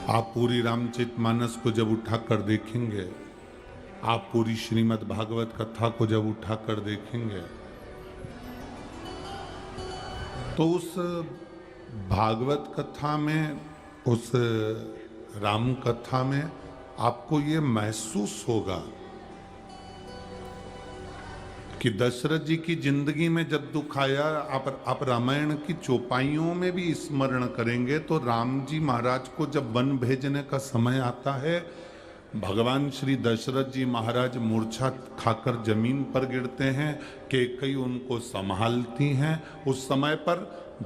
आप पूरी रामचरितमानस को जब उठाकर देखेंगे, आप पूरी श्रीमद् भागवत कथा को जब उठाकर देखेंगे, तो उस भागवत कथा में, उस राम कथा में आपको ये महसूस होगा कि दशरथ जी की जिंदगी में जब दुख आया, आप रामायण की चौपाइयों में भी स्मरण करेंगे तो राम जी महाराज को जब वन भेजने का समय आता है, भगवान श्री दशरथ जी महाराज मूर्छा खाकर जमीन पर गिरते हैं, कैकेयी उनको संभालती हैं। उस समय पर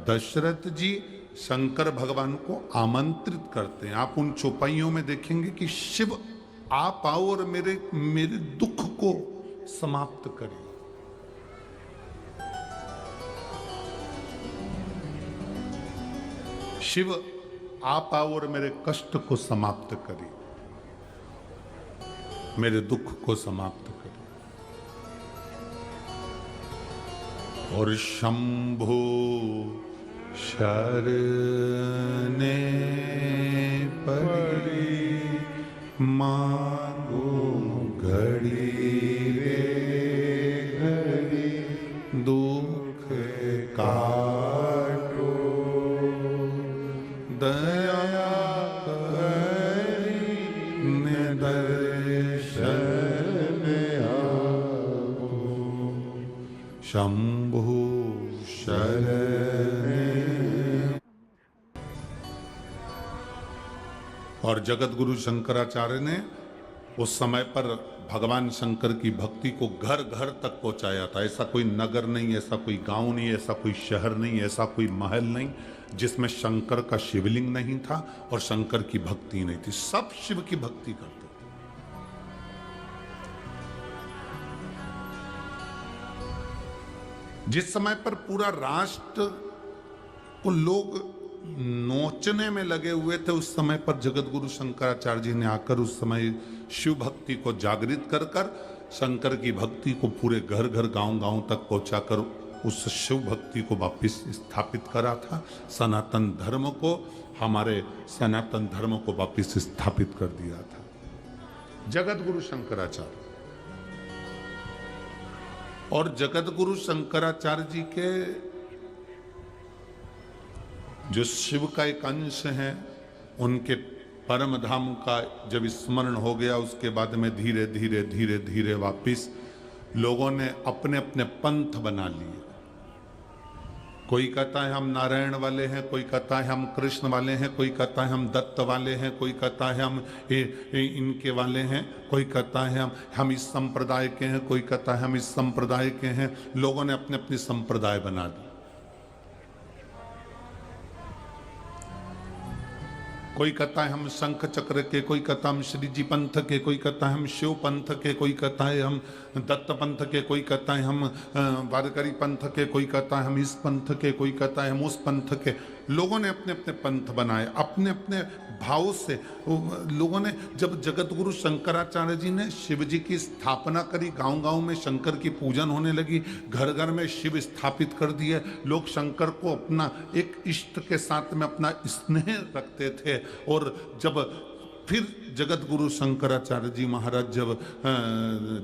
दशरथ जी शंकर भगवान को आमंत्रित करते हैं। आप उन चौपाइयों में देखेंगे कि शिव आप आओ और मेरे दुख को समाप्त करिए। शिव आप आओ और मेरे कष्ट को समाप्त करिए, मेरे दुख को समाप्त करिए। और शंभो शरणे पड़ी मांगो घड़ी रे घड़ी दुख काटो दया करी दर्शन आओ शंभु शरणे। और जगत गुरु शंकराचार्य ने उस समय पर भगवान शंकर की भक्ति को घर घर तक पहुंचाया था। ऐसा कोई नगर नहीं, ऐसा कोई गांव नहीं, ऐसा कोई शहर नहीं, ऐसा कोई महल नहीं जिसमें शंकर का शिवलिंग नहीं था और शंकर की भक्ति नहीं थी। सब शिव की भक्ति करते थे। जिस समय पर पूरा राष्ट्र को लोग नोचने में लगे हुए थे, उस समय पर जगत गुरु शंकराचार्य जी ने आकर उस समय शिव भक्ति को जागृत कर कर शंकर की भक्ति को पूरे घर घर गांव गांव तक पहुंचाकर उस शिव भक्ति को वापस स्थापित करा था। सनातन धर्म को, हमारे सनातन धर्म को वापस स्थापित कर दिया था जगत गुरु शंकराचार्य। और जगत गुरु शंकराचार्य जी के जो शिव का एक अंश है, उनके परम धाम का जब स्मरण हो गया, उसके बाद में धीरे धीरे धीरे धीरे वापिस लोगों ने अपने अपने पंथ बना लिए। कोई कहता है हम नारायण वाले हैं, कोई कहता है हम कृष्ण वाले हैं, कोई कहता है हम दत्त वाले हैं, कोई कहता है हम इनके वाले हैं, कोई कहता है हम इस संप्रदाय के हैं, कोई कहता है हम इस संप्रदाय के हैं। लोगों ने अपने अपने संप्रदाय बना दिए। कोई कहता है हम शंख चक्र के, कोई कहता हम श्री जी पंथ के, कोई कहता है हम शिव पंथ के, कोई कहता है हम दत्त पंथ के, कोई कहता है हम वारकरी पंथ के, कोई कहता है हम इस पंथ के, कोई कहता है हम उस पंथ के। लोगों ने अपने अपने पंथ बनाए, अपने अपने भाव से। लोगों ने, जब जगत गुरु शंकराचार्य जी ने शिव जी की स्थापना करी, गांव गांव में शंकर की पूजन होने लगी, घर घर में शिव स्थापित कर दिए। लोग शंकर को अपना एक इष्ट के साथ में अपना स्नेह रखते थे। और जब फिर जगत गुरु शंकराचार्य जी महाराज जब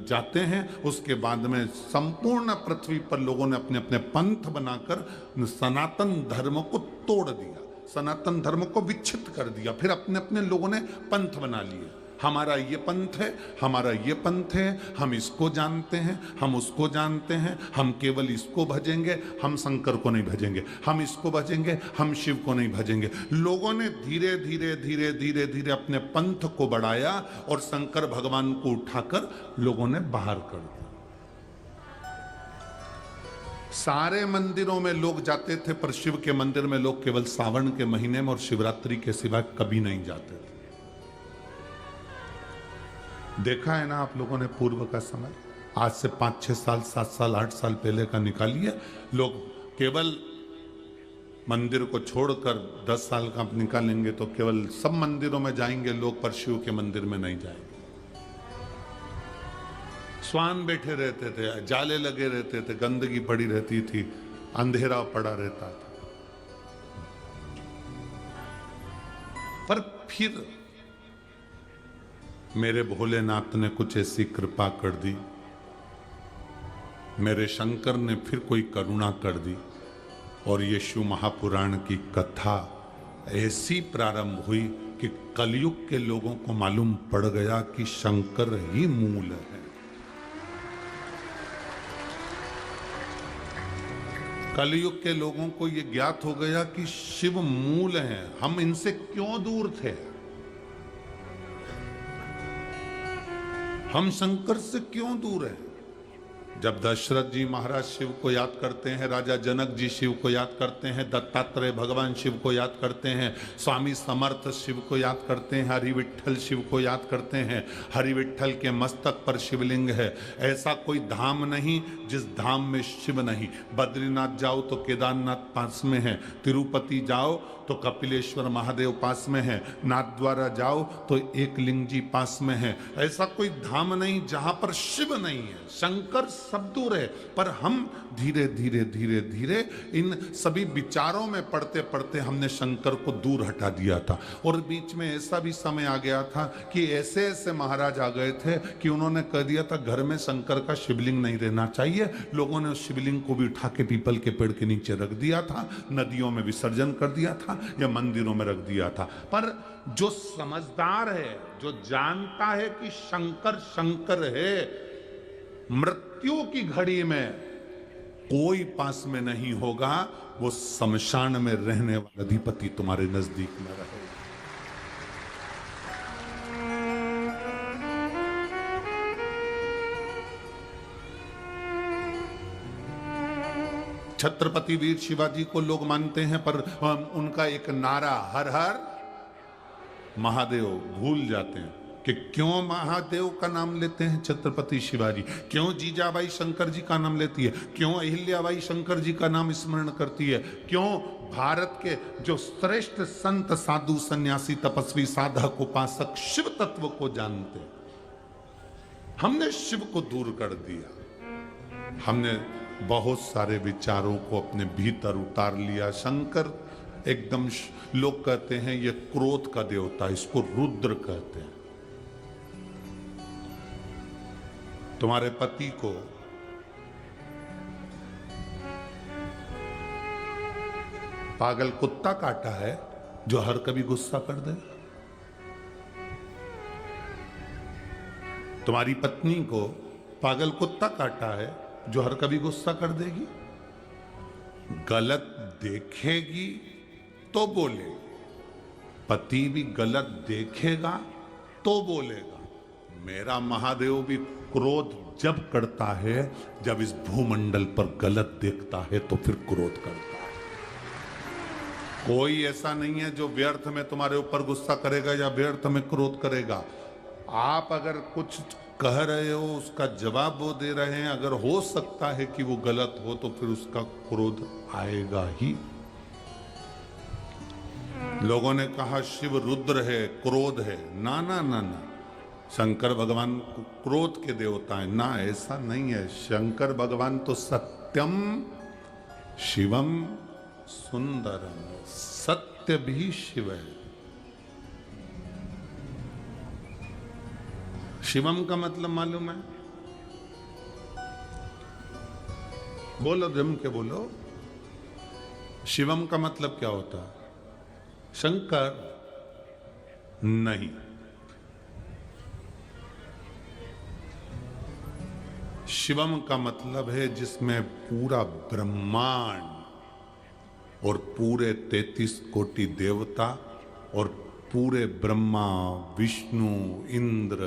जाते हैं, उसके बाद में संपूर्ण पृथ्वी पर लोगों ने अपने अपने पंथ बनाकर सनातन धर्म को तोड़ दिया, सनातन धर्म को विच्छिन्न कर दिया। फिर अपने अपने लोगों ने पंथ बना लिए। हमारा ये पंथ है, हमारा ये पंथ है, हम इसको जानते हैं, हम उसको जानते हैं, हम केवल इसको भजेंगे, हम शंकर को नहीं भजेंगे, हम इसको भजेंगे, हम शिव को नहीं भजेंगे। लोगों ने धीरे धीरे धीरे धीरे धीरे अपने पंथ को बढ़ाया और शंकर भगवान को उठाकर लोगों ने बाहर कर दिया। सारे मंदिरों में लोग जाते थे, पर शिव के मंदिर में लोग केवल सावन के महीने में और शिवरात्रि के सिवा कभी नहीं जाते थे। देखा है ना आप लोगों ने पूर्व का समय, आज से 5-6 साल, 7 साल, 8 साल पहले का निकालिए। लोग केवल मंदिर को छोड़कर 10 साल का आप निकालेंगे तो केवल सब मंदिरों में जाएंगे लोग, पर शिव के मंदिर में नहीं जाएंगे। स्वान बैठे रहते थे, जाले लगे रहते थे, गंदगी पड़ी रहती थी, अंधेरा पड़ा रहता था। पर फिर मेरे भोलेनाथ ने कुछ ऐसी कृपा कर दी, मेरे शंकर ने फिर कोई करुणा कर दी और ये शिव महापुराण की कथा ऐसी प्रारंभ हुई कि कलयुग के लोगों को मालूम पड़ गया कि शंकर ही मूल है। कलयुग के लोगों को यह ज्ञात हो गया कि शिव मूल हैं। हम इनसे क्यों दूर थे? हम शंकर से क्यों दूर हैं? जब दशरथ जी महाराज शिव को याद करते हैं, राजा जनक जी शिव को याद करते हैं, दत्तात्रेय भगवान शिव को याद करते हैं, स्वामी समर्थ शिव को याद करते हैं, हरि विठ्ठल शिव को याद करते हैं। हरि विठ्ठल के मस्तक पर शिवलिंग है। ऐसा कोई धाम नहीं जिस धाम में शिव नहीं। बद्रीनाथ जाओ तो केदारनाथ पास में है, तिरुपति जाओ तो कपिलेश्वर महादेव पास में है, नाथद्वारा जाओ तो एक लिंग जी पास में है। ऐसा कोई धाम नहीं जहां पर शिव नहीं है। शंकर सब दूर है, पर हम धीरे धीरे धीरे धीरे इन सभी विचारों में पढ़ते पढ़ते हमने शंकर को दूर हटा दिया था। और बीच में ऐसा भी समय आ गया था कि ऐसे ऐसे महाराज आ गए थे कि उन्होंने कह दिया था घर में शंकर का शिवलिंग नहीं रहना चाहिए। लोगों ने उस शिवलिंग को भी उठा के पीपल के पेड़ के नीचे रख दिया था, नदियों में विसर्जन कर दिया था या मंदिरों में रख दिया था। पर जो समझदार है, जो जानता है कि शंकर शंकर है, मृत्यु की घड़ी में कोई पास में नहीं होगा, वो शमशान में रहने वाला अधिपति तुम्हारे नजदीक में रहेगा। छत्रपति वीर शिवाजी को लोग मानते हैं, पर उनका एक नारा हर हर महादेव भूल जाते हैं कि क्यों महादेव का नाम लेते हैं छत्रपति शिवाजी, क्यों जीजाबाई शंकर जी का नाम लेती है, क्यों अहिल्याबाई शंकर जी का नाम स्मरण करती है, क्यों भारत के जो श्रेष्ठ संत साधु सन्यासी तपस्वी साधक उपासक शिव तत्व को जानते। हमने शिव को दूर कर दिया। हमने बहुत सारे विचारों को अपने भीतर उतार लिया। शंकर एकदम, लोग कहते हैं ये क्रोध का देवता, इसको रुद्र कहते हैं। तुम्हारे पति को पागल कुत्ता काटा है जो हर कभी गुस्सा कर दे? तुम्हारी पत्नी को पागल कुत्ता काटा है जो हर कभी गुस्सा कर देगी? गलत देखेगी तो बोलेगी, पति भी गलत देखेगा तो बोलेगा। मेरा महादेव भी क्रोध जब करता है, जब इस भूमंडल पर गलत देखता है तो फिर क्रोध करता है। कोई ऐसा नहीं है जो व्यर्थ में तुम्हारे ऊपर गुस्सा करेगा या व्यर्थ में क्रोध करेगा। आप अगर कुछ कह रहे हो, उसका जवाब वो दे रहे हैं, अगर हो सकता है कि वो गलत हो तो फिर उसका क्रोध आएगा ही। लोगों ने कहा शिव रुद्र है, क्रोध है। ना ना ना ना, शंकर भगवान क्रोध के देवता है ना, ऐसा नहीं है। शंकर भगवान तो सत्यम शिवम सुंदरम, सत्य भी शिव है। शिवम का मतलब मालूम है? बोलो, जम के बोलो। शिवम का मतलब क्या होता है? शंकर नहीं। शिवम का मतलब है जिसमें पूरा ब्रह्मांड और पूरे 33 कोटि देवता और पूरे ब्रह्मा विष्णु इंद्र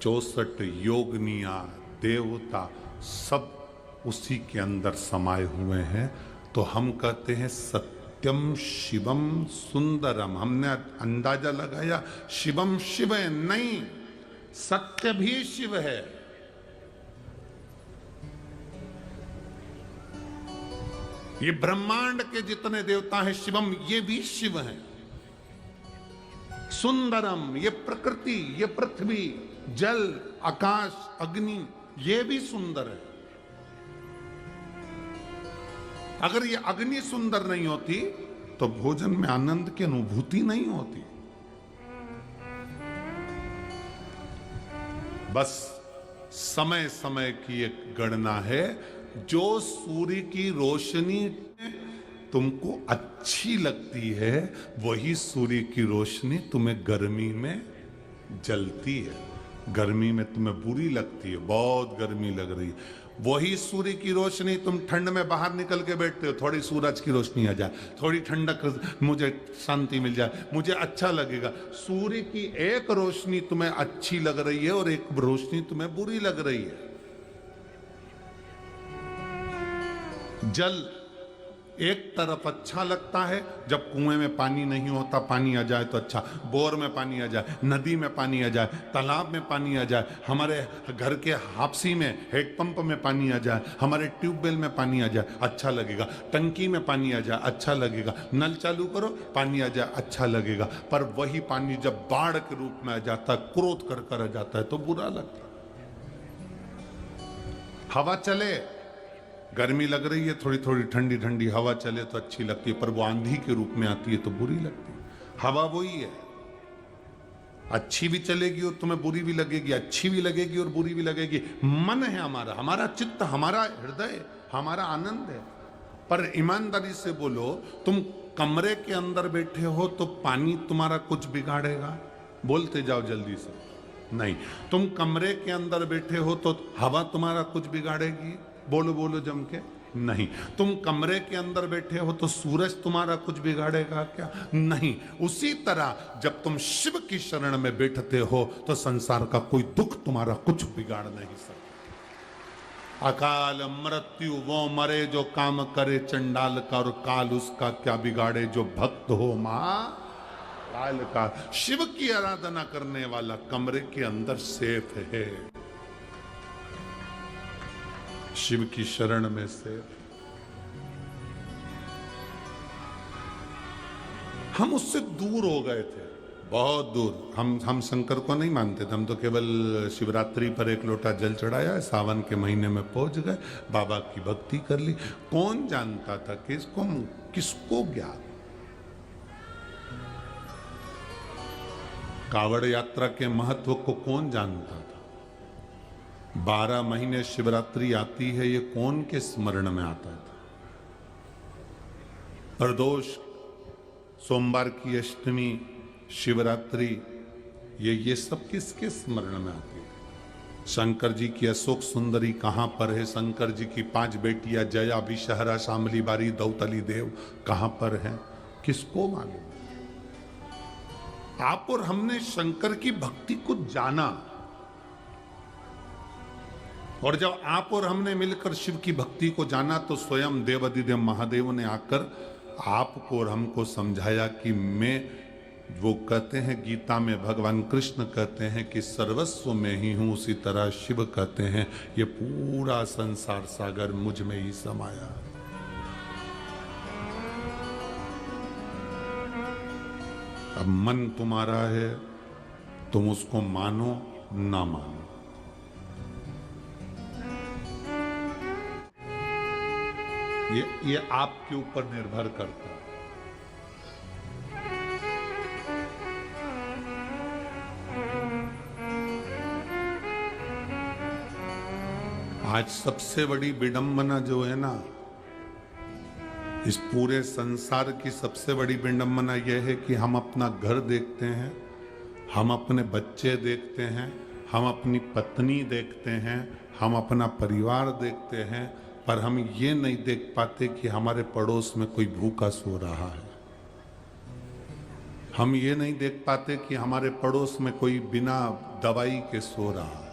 64 योगनिया देवता सब उसी के अंदर समाये हुए हैं। तो हम कहते हैं सत्यम शिवम सुंदरम। हमने अंदाजा लगाया शिवम शिव है, नहीं, सत्य भी शिव है। ये ब्रह्मांड के जितने देवता हैं शिवम, ये भी शिव हैं। सुंदरम, ये प्रकृति, ये पृथ्वी, जल, आकाश, अग्नि, ये भी सुंदर है। अगर ये अग्नि सुंदर नहीं होती तो भोजन में आनंद की अनुभूति नहीं होती। बस समय समय की एक गणना है। जो सूर्य की रोशनी तुमको अच्छी लगती है, वही सूर्य की रोशनी तुम्हें गर्मी में जलती है। गर्मी में तुम्हें बुरी लगती है, बहुत गर्मी लग रही है, वही सूर्य की रोशनी तुम ठंड में बाहर निकल के बैठते हो, थोड़ी सूरज की रोशनी आ जाए, थोड़ी ठंडक, मुझे शांति मिल जाए, मुझे अच्छा लगेगा। सूर्य की एक रोशनी तुम्हें अच्छी लग रही है और एक रोशनी तुम्हें बुरी लग रही है। जल एक तरफ अच्छा लगता है, जब कुएं में पानी नहीं होता, पानी आ जाए तो अच्छा, बोर में पानी आ जाए, नदी में पानी आ जाए, तालाब में पानी आ जाए, हमारे घर के हापसी में हैंडपंप में पानी आ जाए, हमारे ट्यूबवेल में पानी आ जाए, अच्छा लगेगा। टंकी में पानी आ जाए, अच्छा लगेगा। नल चालू करो, पानी आ जाए, अच्छा लगेगा। पर वही पानी जब बाढ़ के रूप में आ जाता है, क्रोध कर कर आ जाता है, तो बुरा लगता है। हवा चले, गर्मी लग रही है, थोड़ी थोड़ी ठंडी ठंडी हवा चले तो अच्छी लगती है, पर वो आंधी के रूप में आती है तो बुरी लगती है। हवा वही है, अच्छी भी चलेगी और तुम्हें बुरी भी लगेगी, अच्छी भी लगेगी और बुरी भी लगेगी। मन है हमारा, हमारा चित्त, हमारा हृदय, हमारा आनंद है। पर ईमानदारी से बोलो, तुम कमरे के अंदर बैठे हो तो पानी तुम्हारा कुछ बिगाड़ेगा? बोलते जाओ जल्दी से। नहीं। तुम कमरे के अंदर बैठे हो तो हवा तुम्हारा कुछ बिगाड़ेगी? बोलो बोलो जम के। नहीं। तुम कमरे के अंदर बैठे हो तो सूरज तुम्हारा कुछ बिगाड़ेगा क्या? नहीं। उसी तरह जब तुम शिव की शरण में बैठते हो तो संसार का कोई दुख तुम्हारा कुछ बिगाड़ नहीं सकता। अकाल मृत्यु वो मरे जो काम करे चंडाल का, और काल उसका क्या बिगाड़े जो भक्त हो महाकाल का। शिव की आराधना करने वाला कमरे के अंदर सेफ है, शिव की शरण में से। हम उससे दूर हो गए थे, बहुत दूर। हम शंकर को नहीं मानते थे, हम तो केवल शिवरात्रि पर एक लोटा जल चढ़ाया, सावन के महीने में पहुंच गए, बाबा की भक्ति कर ली। कौन जानता था किसको ज्ञान? कावड़ यात्रा के महत्व को कौन जानता था? 12 महीने शिवरात्रि आती है, ये कौन के स्मरण में आता था? प्रदोष, सोमवार की अष्टमी, शिवरात्रि, ये सब किसके स्मरण में आती है? शंकर जी की अशोक सुंदरी कहां पर है? शंकर जी की 5 बेटियां जया, विषहरा, शामली बारी, दौतली देव कहां पर है? किसको मालूम? आप और हमने शंकर की भक्ति को जाना, और जब आप और हमने मिलकर शिव की भक्ति को जाना तो स्वयं देवाधिदेव महादेव ने आकर आपको और हमको समझाया कि मैं, वो कहते हैं गीता में, भगवान कृष्ण कहते हैं कि सर्वस्व में ही हूं, उसी तरह शिव कहते हैं ये पूरा संसार सागर मुझ में ही समाया। अब मन तुम्हारा है, तुम उसको मानो ना मानो। ये आपके ऊपर निर्भर करता है। आज सबसे बड़ी विडंबना जो है ना, इस पूरे संसार की सबसे बड़ी विडंबना यह है कि हम अपना घर देखते हैं, हम अपने बच्चे देखते हैं, हम अपनी पत्नी देखते हैं, हम अपना परिवार देखते हैं, पर हम ये नहीं देख पाते कि हमारे पड़ोस में कोई भूखा सो रहा है। हम ये नहीं देख पाते कि हमारे पड़ोस में कोई बिना दवाई के सो रहा है।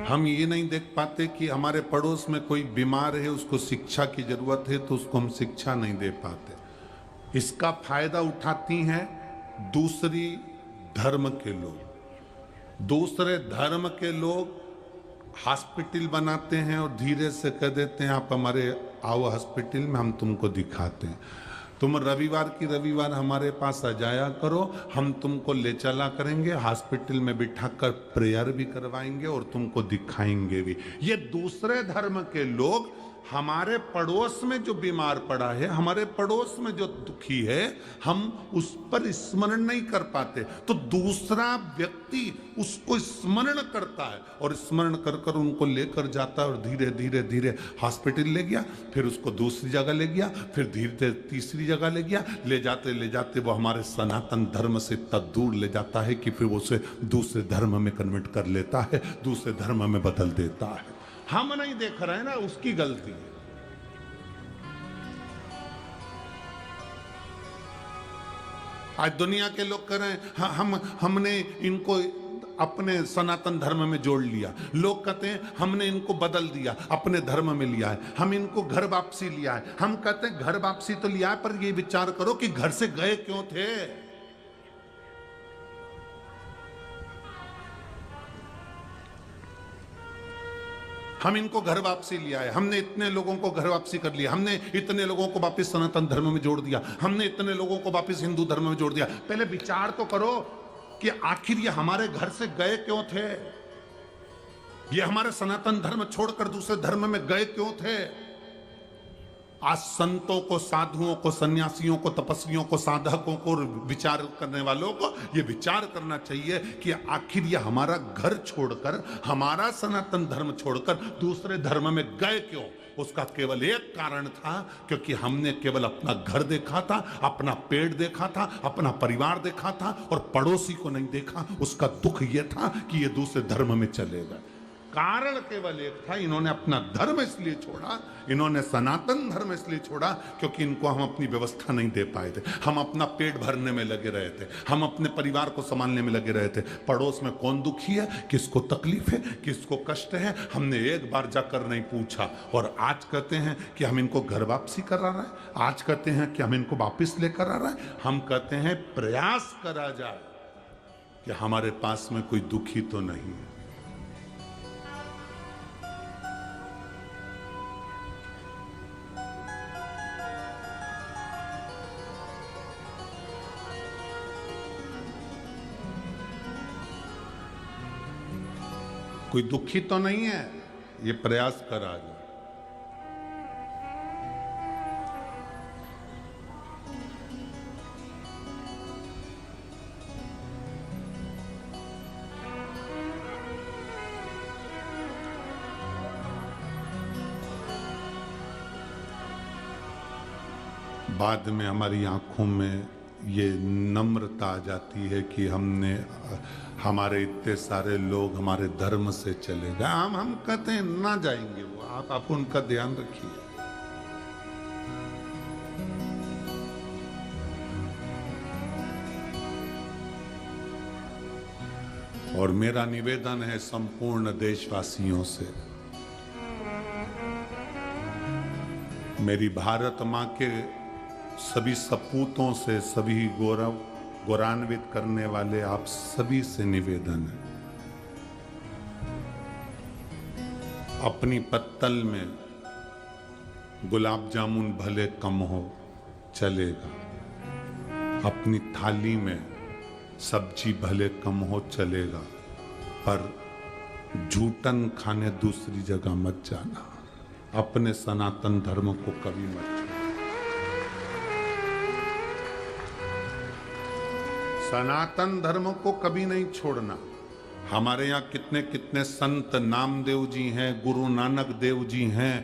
हम ये नहीं देख पाते कि हमारे पड़ोस में कोई बीमार है, उसको शिक्षा की जरूरत है, तो उसको हम शिक्षा नहीं दे पाते। इसका फायदा उठाती हैं दूसरी धर्म के लोग। दूसरे धर्म के लोग हॉस्पिटल बनाते हैं और धीरे से कह देते हैं आप हमारे आओ हॉस्पिटल में, हम तुमको दिखाते हैं। तुम रविवार की रविवार हमारे पास आ जाया करो, हम तुमको ले चला करेंगे, हॉस्पिटल में बिठाकर प्रेयर भी करवाएंगे और तुमको दिखाएंगे भी। ये दूसरे धर्म के लोग हमारे पड़ोस में जो बीमार पड़ा है, हमारे पड़ोस में जो दुखी है, हम उस पर स्मरण नहीं कर पाते, तो दूसरा व्यक्ति उसको स्मरण करता है और स्मरण कर कर उनको लेकर जाता है और धीरे धीरे धीरे हॉस्पिटल ले गया, फिर उसको दूसरी जगह ले गया, फिर धीरे तीसरी जगह ले गया, ले जाते वो हमारे सनातन धर्म से इतना दूर ले जाता है कि फिर वो उसे दूसरे धर्म में कन्वर्ट कर लेता है, दूसरे धर्म में बदल देता है। हम नहीं देख रहे हैं ना, उसकी गलती है। आज दुनिया के लोग कह रहे हैं हमने इनको अपने सनातन धर्म में जोड़ लिया, लोग कहते हैं हमने इनको बदल दिया, अपने धर्म में लिया है, हम इनको घर वापसी लिया है। हम कहते हैं घर वापसी तो लिया है, पर ये विचार करो कि घर से गए क्यों थे। हम इनको घर वापसी लिया है, हमने इतने लोगों को घर वापसी कर लिया, हमने इतने लोगों को वापस सनातन धर्म में जोड़ दिया, हमने इतने लोगों को वापस हिंदू धर्म में जोड़ दिया। पहले विचार तो करो कि आखिर ये हमारे घर से गए क्यों थे, ये हमारे सनातन धर्म छोड़कर दूसरे धर्म में गए क्यों थे। आज संतों को, साधुओं को, सन्यासियों को, तपस्वियों को, साधकों को, विचार करने वालों को ये विचार करना चाहिए कि आखिर ये हमारा घर छोड़कर, हमारा सनातन धर्म छोड़कर दूसरे धर्म में गए क्यों। उसका केवल एक कारण था, क्योंकि हमने केवल अपना घर देखा था, अपना पेट देखा था, अपना परिवार देखा था और पड़ोसी को नहीं देखा। उसका दुख यह था कि ये दूसरे धर्म में चले गए। कारण केवल एक था, इन्होंने अपना धर्म इसलिए छोड़ा, इन्होंने सनातन धर्म इसलिए छोड़ा क्योंकि इनको हम अपनी व्यवस्था नहीं दे पाए थे। हम अपना पेट भरने में लगे रहे थे, हम अपने परिवार को संभालने में लगे रहे थे। पड़ोस में कौन दुखी है, किसको तकलीफ है, किसको कष्ट है, हमने एक बार जाकर नहीं पूछा। और आज कहते हैं कि हम इनको घर वापसी करा रहे हैं, आज कहते हैं कि हम इनको वापिस लेकर आ रहे हैं। हम कहते हैं प्रयास करा जाए कि हमारे पास में कोई दुखी तो नहीं है। कोई दुखी तो नहीं है, ये प्रयास करा जाए। बाद में हमारी आंखों में ये नम्रता आ जाती है कि हमने, हमारे इतने सारे लोग हमारे धर्म से चले गए। हम कहते हैं ना जाएंगे वो, आप उनका ध्यान रखिए। और मेरा निवेदन है संपूर्ण देशवासियों से, मेरी भारत मां के सभी सपूतों से, सभी गौरवान्वित करने वाले आप सभी से निवेदन है, अपनी पत्तल में गुलाब जामुन भले कम हो चलेगा, अपनी थाली में सब्जी भले कम हो चलेगा, पर जूठन खाने दूसरी जगह मत जाना, अपने सनातन धर्म को कभी मत। सनातन धर्म को कभी नहीं छोड़ना। हमारे यहाँ कितने कितने संत नामदेव जी हैं, गुरु नानक देव जी हैं,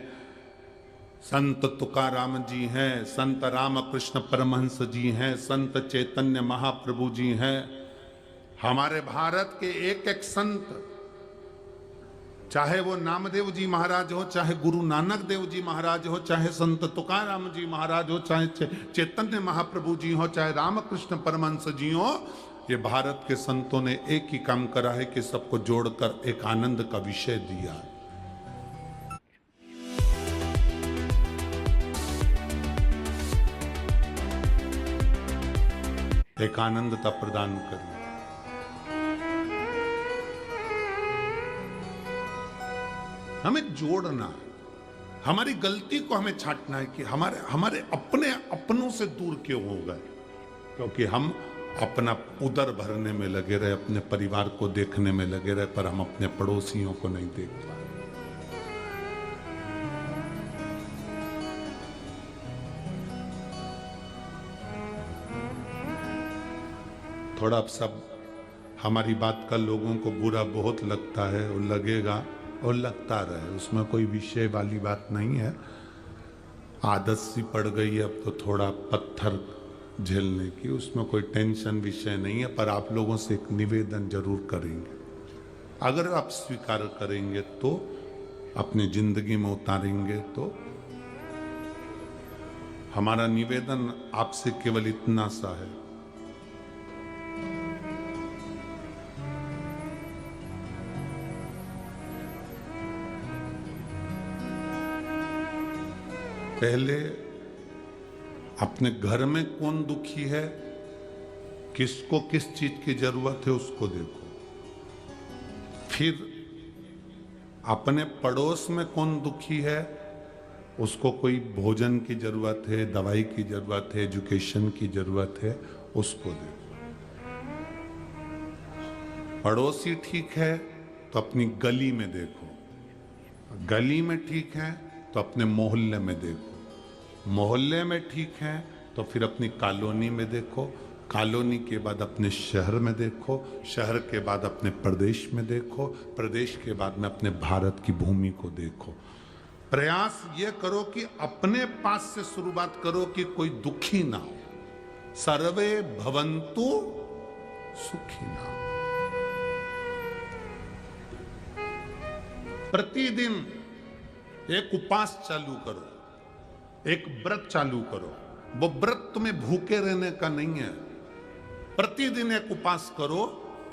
संत तुकाराम जी हैं, संत रामकृष्ण परमहंस जी हैं, संत चैतन्य महाप्रभु जी हैं। हमारे भारत के एक एक संत, चाहे वो नामदेव जी महाराज हो, चाहे गुरु नानक देव जी महाराज हो, चाहे संत तुकाराम जी महाराज हो, चाहे चैतन्य महाप्रभु जी हो, चाहे रामकृष्ण परमहंस जी हो, ये भारत के संतों ने एक ही काम करा है कि सबको जोड़कर एक आनंद का विषय दिया। एक आनंदता प्रदान करिए। हमें जोड़ना है, हमारी गलती को हमें छांटना है कि हमारे अपने अपनों से दूर क्यों हो गए, क्योंकि हम अपना उदर भरने में लगे रहे, अपने परिवार को देखने में लगे रहे, पर हम अपने पड़ोसियों को नहीं देख पाए। थोड़ा सब हमारी बात का लोगों को बुरा बहुत लगता है, और लगेगा और लगता रहे, उसमें कोई विषय वाली बात नहीं है। आदत सी पड़ गई है अब तो थोड़ा पत्थर झेलने की, उसमें कोई टेंशन विषय नहीं है। पर आप लोगों से एक निवेदन जरूर करेंगे, अगर आप स्वीकार करेंगे तो, अपनी जिंदगी में उतारेंगे तो। हमारा निवेदन आपसे केवल इतना सा है, पहले अपने घर में कौन दुखी है, किसको किस चीज की जरूरत है उसको देखो। फिर अपने पड़ोस में कौन दुखी है, उसको कोई भोजन की जरूरत है, दवाई की जरूरत है, एजुकेशन की जरूरत है, उसको देखो। पड़ोसी ठीक है तो अपनी गली में देखो, गली में ठीक है तो अपने मोहल्ले में देखो, मोहल्ले में ठीक है तो फिर अपनी कॉलोनी में देखो, कॉलोनी के बाद अपने शहर में देखो, शहर के बाद अपने प्रदेश में देखो, प्रदेश के बाद में अपने भारत की भूमि को देखो। प्रयास ये करो कि अपने पास से शुरुआत करो कि कोई दुखी ना हो। सर्वे भवन्तु सुखिनः। प्रतिदिन एक उपास चालू करो, एक व्रत चालू करो। वो व्रत तुम्हें भूखे रहने का नहीं है। प्रतिदिन एक उपास करो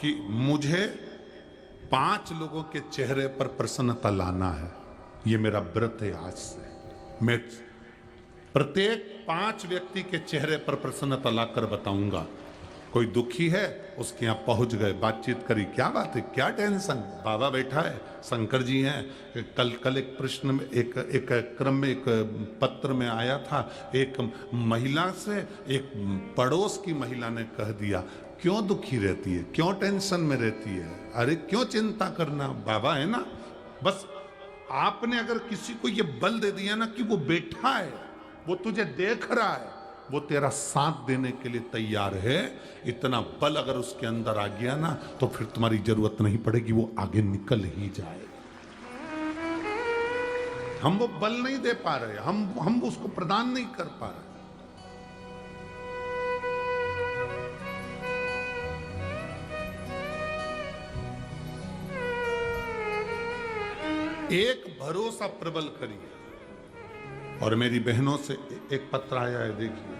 कि मुझे 5 लोगों के चेहरे पर प्रसन्नता लाना है। ये मेरा व्रत है। आज से मैं प्रत्येक 5 व्यक्ति के चेहरे पर प्रसन्नता लाकर बताऊंगा। कोई दुखी है, उसके यहाँ पहुंच गए, बातचीत करी, क्या बात है, क्या टेंशन, बाबा बैठा है, शंकर जी हैं। कल एक प्रश्न में, एक क्रम में, एक पत्र में आया था, एक महिला से एक पड़ोस की महिला ने कह दिया, क्यों दुखी रहती है, क्यों टेंशन में रहती है, अरे क्यों चिंता करना, बाबा है ना। बस आपने अगर किसी को ये बल दे दिया ना कि वो बैठा है, वो तुझे देख रहा है, वो तेरा साथ देने के लिए तैयार है, इतना बल अगर उसके अंदर आ गया ना, तो फिर तुम्हारी जरूरत नहीं पड़ेगी, वो आगे निकल ही जाए। हम वो बल नहीं दे पा रहे, हम उसको प्रदान नहीं कर पा रहे। एक भरोसा प्रबल करिए। और मेरी बहनों से एक पत्र आया है, देखिए,